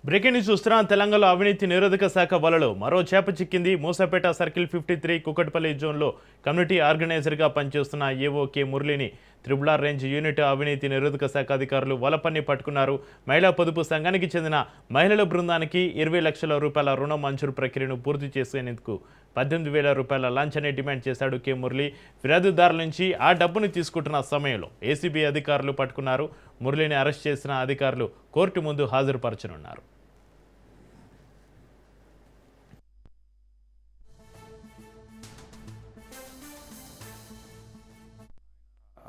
Breaking news చూస్తున్నాం. తెలంగాణలో అవినీతి నిరోధక శాఖ వలలో మరో చేప చిక్కింది. మూసాపేట సర్కిల్ 53 కుకట్పల్లి జోన్లో కమ్యూనిటీ ఆర్గనైజర్గా పనిచేస్తున్న ఏఓకే మురళిని త్రిబులార్ రేంజ్ యూనిట్ అవినీతి నిరోధక శాఖ అధికారులు వలపన్ని పట్టుకున్నారు. మహిళా పొదుపు సంఘానికి చెందిన మహిళల బృందానికి 20 లక్షల రూపాయల రుణ మంజూరు ప్రక్రియను పూర్తి చేసేందుకు 18,000 రూపాయల లంచాన్ని డిమాండ్ చేశాడు కె మురళి. ఫిర్యాదుదారుల నుంచి ఆ డబ్బును తీసుకుంటున్న సమయంలో ఏసీబీ అధికారులు పట్టుకున్నారు. మురళిని అరెస్ట్ చేసిన అధికారులు కోర్టు ముందు హాజరుపరచనున్నారు.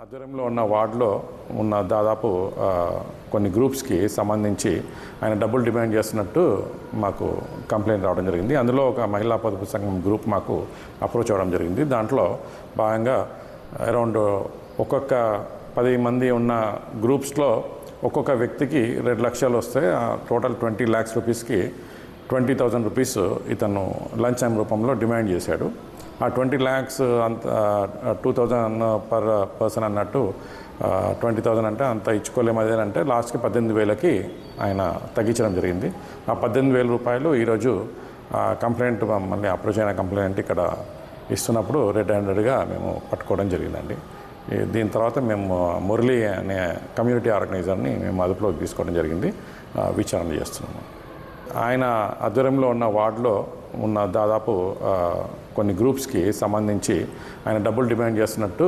ఆధ్వర్యంలో ఉన్న వార్డులో ఉన్న దాదాపు కొన్ని గ్రూప్స్కి సంబంధించి ఆయన డబ్బులు డిమాండ్ చేస్తున్నట్టు మాకు కంప్లైంట్ రావడం జరిగింది. అందులో ఒక మహిళా పొదుపు సంఘం గ్రూప్ మాకు అప్రోచ్ అవ్వడం జరిగింది. దాంట్లో భాగంగా అరౌండ్ ఒక్కొక్క 10 మంది ఉన్న గ్రూప్స్లో ఒక్కొక్క వ్యక్తికి 2 లక్షలు వస్తే టోటల్ 20 lakhs రూపీస్కి 20,000 రూపీస్ ఇతను లంచం రూపంలో డిమాండ్ చేశాడు. ఆ 20 lakhs అంత 2,000 పర్ పర్సన్ అన్నట్టు 20,000 అంటే అంత ఇచ్చుకోలేము. అదేనంటే లాస్ట్కి 18,000కి ఆయన తగ్గించడం జరిగింది. ఆ 18,000 రూపాయలు ఈరోజు కంప్లైంట్ మళ్ళీ అప్రోచ్ అయిన కంప్లైంట్ ఇక్కడ ఇస్తున్నప్పుడు రెడ్ హ్యాండెడ్గా మేము పట్టుకోవడం జరిగిందండి. దీని తర్వాత మేము మురళి అనే కమ్యూనిటీ ఆర్గనైజర్ని మేము అదుపులోకి తీసుకోవడం జరిగింది. విచారణ చేస్తున్నాము. ఆయన ఆధ్వర్యంలో ఉన్న వార్డులో ఉన్న దాదాపు కొన్ని గ్రూప్స్కి సంబంధించి ఆయన డబ్బులు డిమాండ్ చేస్తున్నట్టు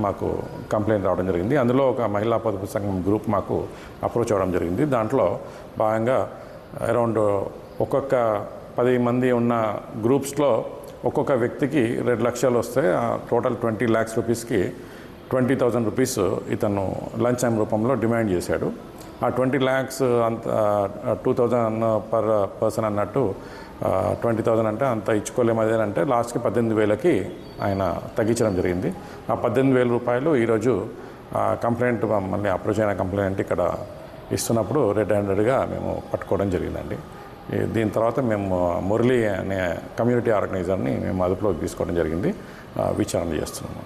మాకు కంప్లైంట్ రావడం జరిగింది. అందులో ఒక మహిళా పొదుపు సంఘం గ్రూప్ మాకు అప్రోచ్ అవ్వడం జరిగింది. దాంట్లో భాగంగా అరౌండ్ ఒక్కొక్క 10 మంది ఉన్న గ్రూప్స్లో ఒక్కొక్క వ్యక్తికి 2 లక్షలు వస్తే టోటల్ 20 lakhs రూపీస్కి 20,000 రూపీస్ ఇతను లంచం రూపంలో డిమాండ్ చేశాడు. ఆ 20 lakhs అంత 2,000 పర్ పర్సన్ అన్నట్టు 20,000 అంటే అంత ఇచ్చుకోలేము. అదేనంటే లాస్ట్కి 18,000కి ఆయన తగ్గించడం జరిగింది. ఆ 18,000 రూపాయలు ఈరోజు కంప్లైంట్ మళ్ళీ అప్రోచ్ అయిన కంప్లైంట్ ఇక్కడ ఇస్తున్నప్పుడు రెడ్ హ్యాండెడ్గా మేము పట్టుకోవడం జరిగిందండి. దీని తర్వాత మేము మురళి అనే కమ్యూనిటీ ఆర్గనైజర్ని మేము అదుపులోకి తీసుకోవడం జరిగింది. విచారణ చేస్తున్నాము.